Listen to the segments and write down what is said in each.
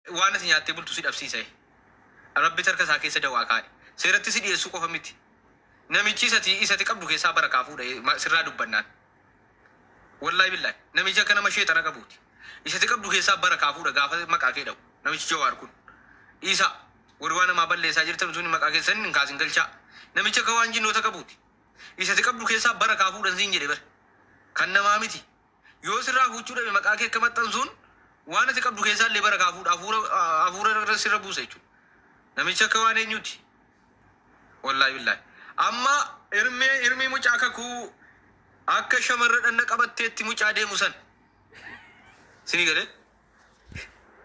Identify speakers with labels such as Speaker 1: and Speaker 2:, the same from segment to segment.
Speaker 1: وانا سنياتي بلتو سيد أبسيسي ربي ترك ساكي سدا واقعي سيرتي سيد يسوق فمتي نميتشي ستي إساتي قبل كيسا بركافو ده سرنا دبنا والله بالله نميتشا كنا مشي تنا كبوتي إساتي قبل كيسا بركافو ده قافة مكاكي ده نميتشي جوار كون إيسا وروانا ما بل لسا جرت بزوني مكاكي سن نكاسين كلشا نميتشا كوانجي نوتا كبوتي إساتي قبل كيسا بركافو ده زين بر كنا مامتي يوسرا هوچوره مكاكي كمتن زون وانا تقبل كيسا لبر كافو أفورة رسير بوسيچو نميتشا كواني نيوتي والله بالله أما إرمي مجاككو أكا شمرد أنك أبتت مجادي مسن سيني قال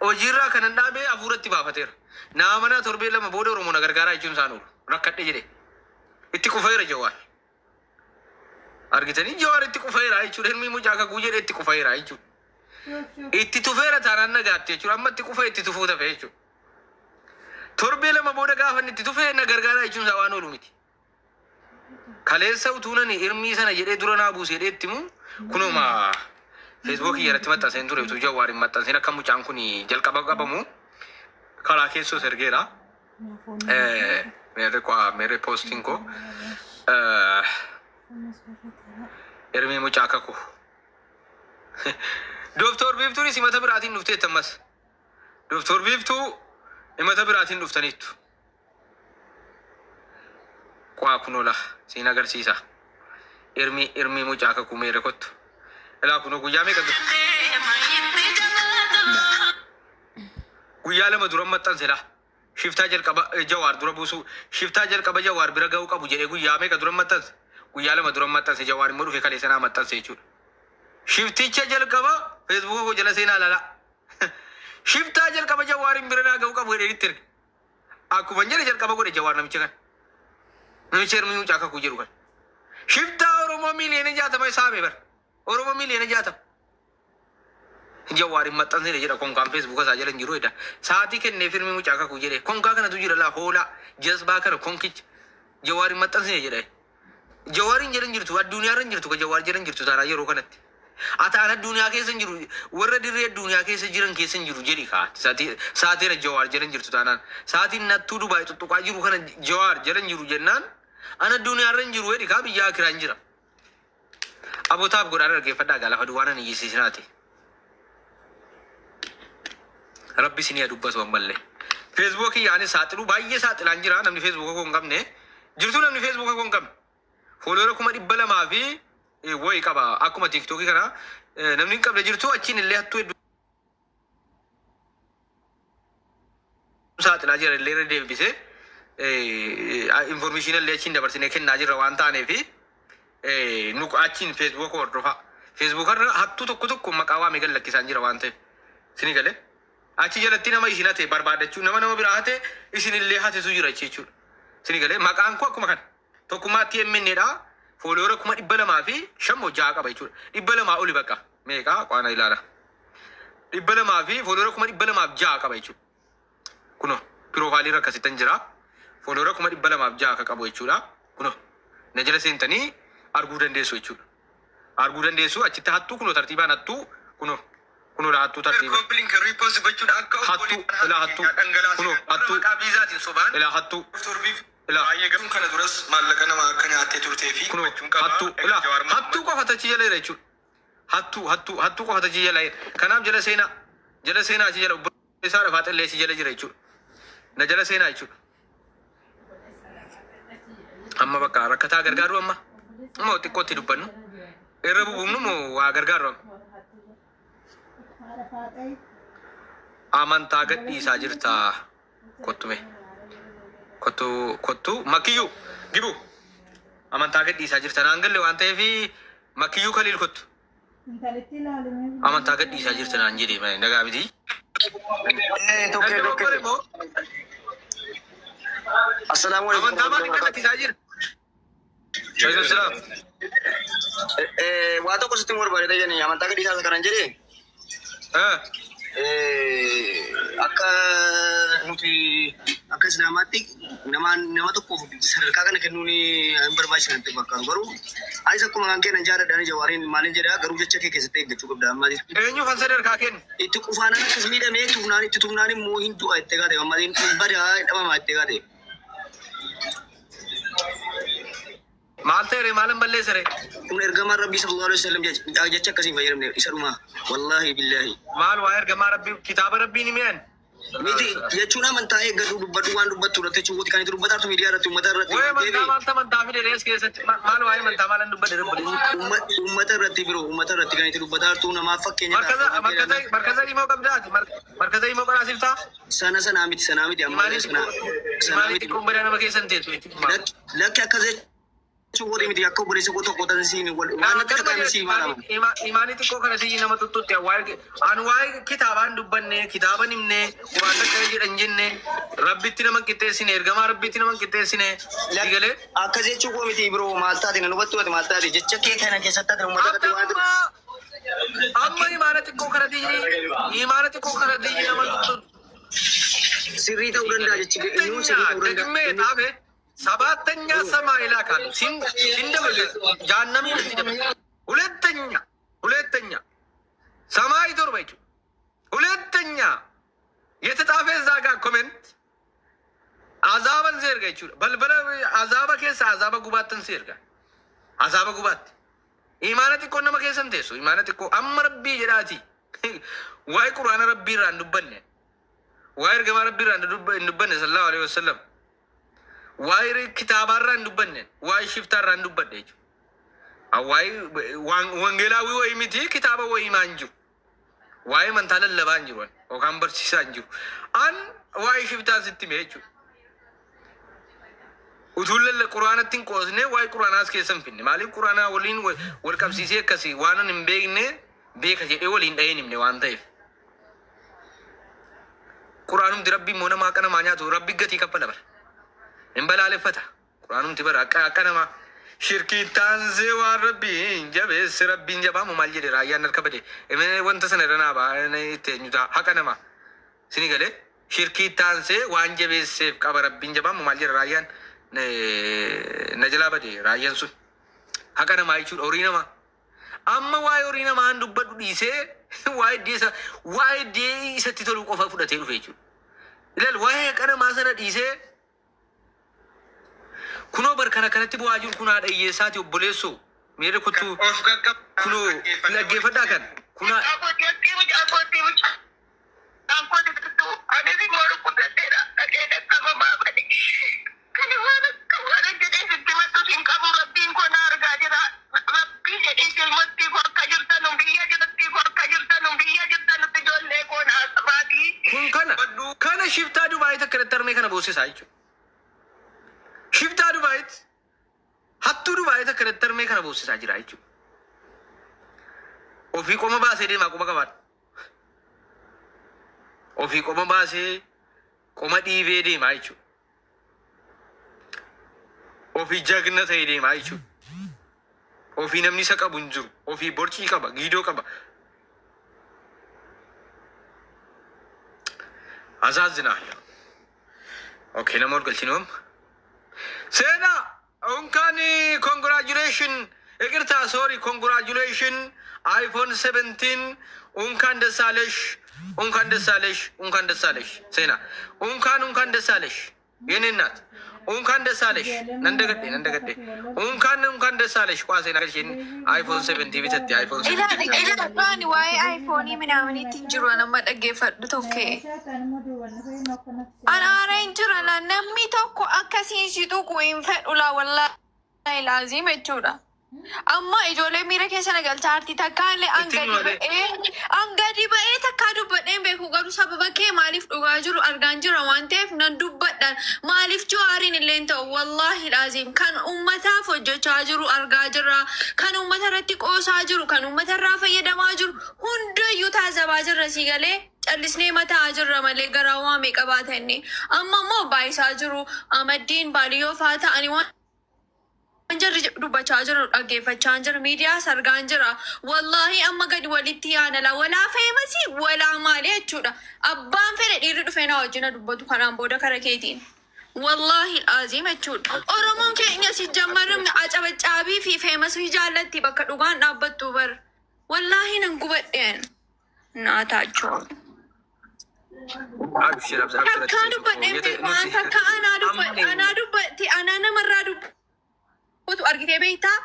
Speaker 1: وجيرا كان نابي أفورة تبافتير نامنا تربي لما بودو رمونا غرغارا يجون سانور ركت جدي اتكو فاير جوار أرجتني جوار اتكو فاير أيشو إرمي مجاككو جير اتكو فاير أيشو اتكو فاير تارانا غاتي أيشو أما اتكو فاير اتكو فوتا فايشو تربي لما بودا غافن اتكو فاير نغرغارا يجون سوانو لوميتي kaleessa utuunani irmii sana jedhee dura naa buusee dheettimu kunuma feesbuukii irratti maxxanseen ture utuu jawwaariin maxxanseen akka mucaan kun jalqaba qabamu karaa keessoo sergeera mere postiin ko irmii mucaa kakku Doktor Biiftuunis himata biraatiin dhufteetta ammas Doktor Biiftuu himata biraatiin dhuftaniittu Kwa kunola sina agarsiisa irmi mucaa kakku meere kottu ilaa kuno guyyaa meeqa guyyaa lama dura maxxansedha shiftaa jalqaba jawaar dura buusu shiftaa jalqaba jawaar bira ga'uu qabu jedhee guyyaa meeqa dura maxxanse guyyaa lama dura maxxanse jawaar immoo dhufe kalee sanaa maxxanse jechuudha shifticha jalqaba feesbuuka koo jala seenaa lala shiftaa jalqaba jawaariin bira ga'uu qabu jedhee itti erge akkuma jedhe jalqaba godhe jawaar namicha kan namicha irmii mucaa kakku jedhu kan shiftaa oromoo miiliyoona 60 isaabe bar oromoo miiliyoona 60 jawaariin maxxansine jedha konkaan feesbuuka isaa jala jiru jedha sa'aatii kennee firmii mucaa kakku jedhe konkaa kanatu jira laa hoolaa jazbaa kana konkicha jawaariin maxxansine jedha jawaariin jedhan jirtu addunyaa irra jirtu ka jawaar jedhan jirtu taanaa yeroo kanatti ataan addunyaa keessa jiru warra dirree addunyaa keessa jiran keessa jiru jedhi kaati sa'aatii jawaar jedhan jirtu taanaan sa'aatiin nattuu dubaay tuttuqaa jiru kana jawaar jedhan jiru jennaan ana dunia ranjiru wedi ka biya kiran jira abotaab godara ge fada gala fadu wanan yisi sinati rabbi sini adubbasu ammalle facebook yani saatilu baay'ee saatilan jira namni facebook ko ngamne jirtu namni facebook ko ngam follower kuma dibbala ma fi woy qaba akuma tiktok kana namni qabla jirtu achin illee hattu saatila jira illee deebise information illee achiin dabarsine kennaa jirra waan taaneefi nu achiin Facebook hordofa Facebook irra hattuu tokko tokko maqaa waamee gallakkisaan jira waan ta'eef sini galee achi jalatti nama isin hate barbaadachuu nama biraa hate isin illee hatetu jira jechuudha sini galee maqaan koo akkuma kana tokkummaatti himminedha follower kuma 200 fi 5 qaba jechuudha 200 oli bakka meeqa qaana ilaala 200 fi follower kuma 206 qaba jechuudha kuno profile irra akkasitti jira follower kuma 206 qabu jechuudha kuno najala seentanii arguu dandeessu jechuudha arguu dandeessu achitti hattuu kuno tartiibaan hattuu kuno la hattuu tartiibaan link repost gochuudha akka hattuu ila hattuu kuno hattuu qabiizaatiin sobaan ila hattuu ila ayyegam kana duras maallaqa nama akka nyaattee turtee fi hattuu ila hattuu qofa tachi jala jechuudha hattuu qofa tachi jala kanaaf jala seenaa achi jala isaa rafaa xillee achi jala jira jechuudha na jala seenaa jechuudha amma bakka rakkataa gargaaru amma xiqqootti dubbannu irra bubuufnu moo waa gargaaru amantaa gadhiisaa jirta kottume kottu makiyyuu gibu amantaa gadhiisaa jirta naan galle waan ta'eef makiyyuu kaliil kottu amantaa gadhiisaa jirta naan jedhe nagaa miti
Speaker 2: Assalamu alaikum.
Speaker 1: Amantaa maaliif gadhiisaa jira
Speaker 2: waa tokko sitti barbaadee jennee amantaa gadhiisaa kanan jedhee akka nuti akkas namaatti nama tokkoof sadarkaa kana kennuun hin barbaachisan ta'e bakka garuu anis akkuma kan kennan jaaladhaan jawaariin maalin jedhaa garuu jecha kee keessatti eeggachuu qabda ammaatiif.
Speaker 1: Eenyu kan sadarkaa kennu? Itti
Speaker 2: qufaanaan akkas miidhamee tumnaan immoo hin du'a itti gaate ammaatiin badaa dhabamaa itti gaate.
Speaker 1: Maal ta'e maalan balleessare?
Speaker 2: Kun ergamaa Rabbii sallallahu alaihi wasallam jecha akkasiin fayyadamne isa dhumaa wallaahi billaahi.
Speaker 1: Maal waa ergamaa Rabbii kitaaba Rabbii ni mi'an?
Speaker 2: Miti jechuun amantaa eeggatu dubbadhu waan dubbattu irratti jechuun kan itti dubbataartu miidiyaa irratti uummata irratti.
Speaker 1: Wayii amantaa fide rees keessatti maal waa'ee amantaa maalan dubbadhe dubbadhe?
Speaker 2: Uummata irratti biroo uummata irratti kan itti dubbataartu namaaf fakkeenya.
Speaker 1: Markaza dhimmoo qabdaati markaza dhimmoo qaraasiif ta'a?
Speaker 2: Sanaa miti amma
Speaker 1: Imaanitti qombadaa nama keessan teessu jechuudha.
Speaker 2: Lakki akkas jechuun warri miti akka obboleessa tokko ta'an siin waan akka ta'an siin maadama.
Speaker 1: Imaanii xiqqoo kana siin nama tuttuutti waa'ee kitaabaan dubbanne kitaaban himne waan akka jedhan jenne rabbitti nama qixxeessine ergamaa rabbitti nama qixxeessine galee.
Speaker 2: Akkas jechuun koo miti biroo maal taate nan hubatti maal taate jecha kee kana keessatti ati uummata irratti waan ta'e.
Speaker 1: Amma imaana xiqqoo kana diini nama tuttuutti.
Speaker 2: Sirrii ta'uu danda'a jechi inni sirrii ta'uu danda'a.
Speaker 1: ሰባተኛ ሰማይ ላይ ካሉ ሲንደበለ ጃሃንም ሁለተኛ ሰማይ ቶርባይቹ ሁለተኛ የተጻፈ እዛ ጋር ኮሜንት አዛበን ዘርጋይቹ በልበለ አዛበ ከሰ አዛበ ጉባትን ሲርጋ አዛበ ጉባት ኢማነት እኮ ነው ከሰን ተሱ ኢማነት እኮ አምረቢ ጀዳቲ ዋይ ቁርአን ረቢ ራንዱበነ ዋይ ረገማ ረቢ ራንዱበነ ሰለላሁ ዐለይሂ ወሰለም ዋይር ኪታባራ እንዱበነ ዋይ ሽፍታራ እንዱበደች አዋይ ወንጌላዊ ወይ ሚቲ ኪታባ ወይ ማንጁ ዋይ መንታለ ለባንጁ ወካም በርሲሳንጁ አን ዋይ ሽፍታ ስትሜቹ utulle quraanatin qoosne waay quraanaas keessan finne maaliif quraanaa waliin wal qabsiisee akkasi waanan hin beekne beeka jedhee waliin dha'een himne waan ta'eef quraanumti rabbii moo namaa akka namaa nyaatu rabbi gatii kaffala bara hin balaaleffata quraanumti bara akka namaa shirkii taanzee waan rabbiin jabeesse rabbiin jabaamu maal jedhe raayyaan harka bade wanta sana irranaa baa'ee nyuta haqa namaa sini galee shirkii taanzee waan jabeesseef qaba rabbiin jabaamu maal jedhe raayyaan najala bade raayyaan sun haqa namaa jechuudha horii namaa amma waa'ee horii namaa an dubbadhu dhiisee waa'ee dee isatti toluu qofa fudhatee dhufe jechuudha ilaal waa'ee haqa namaa sana dhiisee kunoo barkana kanatti bu'aa jiru kun haadha hiyyeessaati obboleessoo meera kottu kunoo dhaggeeffadhaa kan kunaa kana shiftaa Dubaayii takka darmee kana boosisaa jechuudha. Shiftaa Dubaayii hattuu Dubaayii takka darmee kana boosisaa jira jechuudha. Ofii qoma baasee deemaa qoma qabaadha. Ofii qoma baasee qoma dhiibee deemaa jechuudha. Ofii jagna ta'ee deemaa jechuudha. Ofii namni isa qabu hin jiru. Ofii borcii qaba, giidoo qaba. አሳዝናል። ኦኬ ነሞር ገልሲኖም ሴና እንኳን ኮንግራጁሌሽን ይቅርታ ሶሪ ኮንግራጁሌሽን አይፎን 17 እንኳን ደስ አለሽ እንኳን ደስ አለሽ እንኳን ደስ አለሽ ሴና እንኳን ደስ አለሽ የኔ እናት እንኳን ደስ አለሽ ነንደገዴ እንኳን ደስ አለሽ ቋሴና ገልሽን አይፎን 17 ቢተት አይፎን 17
Speaker 3: ኢላኒ ዋይ አይፎን ምናምን ይትንጅሩ ነው ማደገፈዱት ኦኬ አናረ እንጅራላ ነሚ ቶኮ አከሲን ሲጡ ቆይም ፈዱላ ወላሂ ላዚም እቹዳ amma ijoollee miira keessa nagalcha artii takkaalee angadi ba'ee takkaa dubbadheen beeku garuu sababa kee maaliif dhugaa jiru argaan jira waan ta'eef nan dubbadhan maaliif Jawaariin illeen ta'u wallaahi laaziim kan ummataaf hojjechaa jiru argaa jirra kan ummata irratti qoosaa jiru kan ummata irraa fayyadamaa jiru hundayyuu taasabaa jirra sii galee callisnee mataa jirra malee garaa waamee qabaata inni amma immoo baayisaa jiru amaddiin baaliyyoo faa ta'anii waan anjar dubbachaa jiru dhaggeeffachaa jiru miidiyaa sargaan jira wallaahi amma gadi walitti yaanala walaa feemasi walaa maali jechuudha abbaan fedhe dhiirri dhufee na wajjina dubbatu kanaan booda kara keetiin. Wallaahi azim jechuudha. Oromoon keenya si jammarri acabacaabii fi feemasii jaallatti bakka dhugaan dhaabbattu bar. Wallaahi nan gubadheen naataachoo. Takkaa dubbadheen waan takka anaa dubbatti anaa namarraa dubbatu argitee beektaa.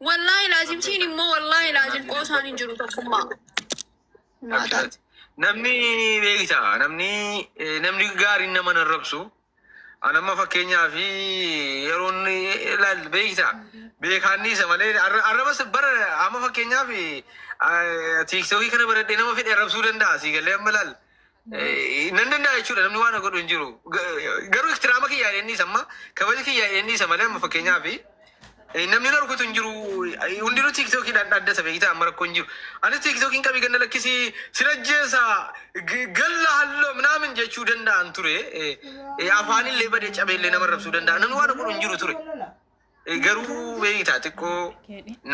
Speaker 3: Wallaahi laazim siin immoo wallaahi laazim qoosaan hin jiru tokkummaa.
Speaker 1: Namni beektaa namni gaariin nama narrabsu. Anamma fakkeenyaa fi yeroon ilaal beektaa beekaanni isa malee arrabas bara amma fakkeenyaa fi tiiktookii kana baradhee nama fedhe arrabsuu danda'a si galee amma ilaal nan danda'a jechuudha namni waan godhu hin jiru garuu iktiraama kiyyaa inni isa amma kabaja kiyyaa inni isa malee amma fakkeenyaa fi namni na rukutu hin jiru hundinuu tiiktookiidhaan dhaaddata beektaa amma rakkoo hin jiru anis tiiktookiin qabii ganna lakkisii sirajjeessa galla halloo minaamin jechuu danda'an ture afaanillee badee cabeellee nama rabsuu danda'a namni waan godhu hin jiru ture garuu beektaa xiqqoo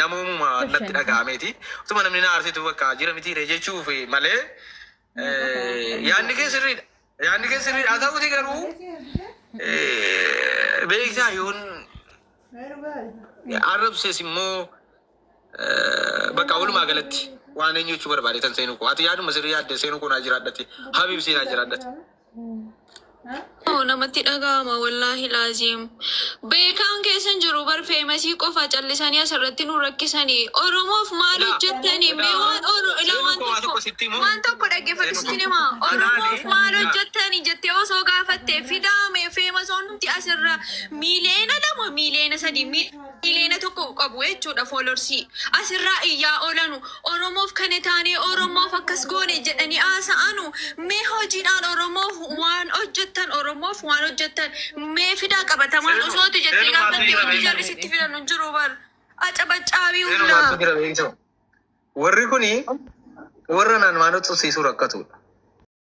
Speaker 1: namoomuma natti dhaga'ameeti utuma namni na aarsitu bakka jira mitiire jechuuf malee yaadni kee sirriidha haa ta'uti garuu beektaa yoon arrabsees immoo bakka walumaa galatti waan eenyu jechuu barbaade tan seenuu koo ati yaaduma sirrii yaadde seenuu koo naa jiraadhatti habiib sii naa jiraadhatti.
Speaker 3: Namatti dhaga'ama wallaahi laazim. Beekaan keessan jiru bar feemasii qofa callisanii asirratti nu rakkisanii Oromoof maal hojjettanii mee waan tokko dhaggeeffatistiin hima Oromoof maal hojjettanii jettee osoo gaafattee fidaame feemasoon nuti asirra miiliyoona 2 miiliyoona 3 miiliyoona 1 qabu jechuudha foolorsii asirraa iyyaa oolanu Oromoof kana taanee Oromoof akkas goone jedhanii haasa'anu mee hojiidhaan Oromoof waan hojjettan Oromoof waan hojjettan mee fidaa qabatamaan osootu jettee gaafattee wanti jallisitti fidan hin jiru bar acabacaabii hundaa.
Speaker 1: Warri kuni warra naan waan xusiisuu rakkatudha.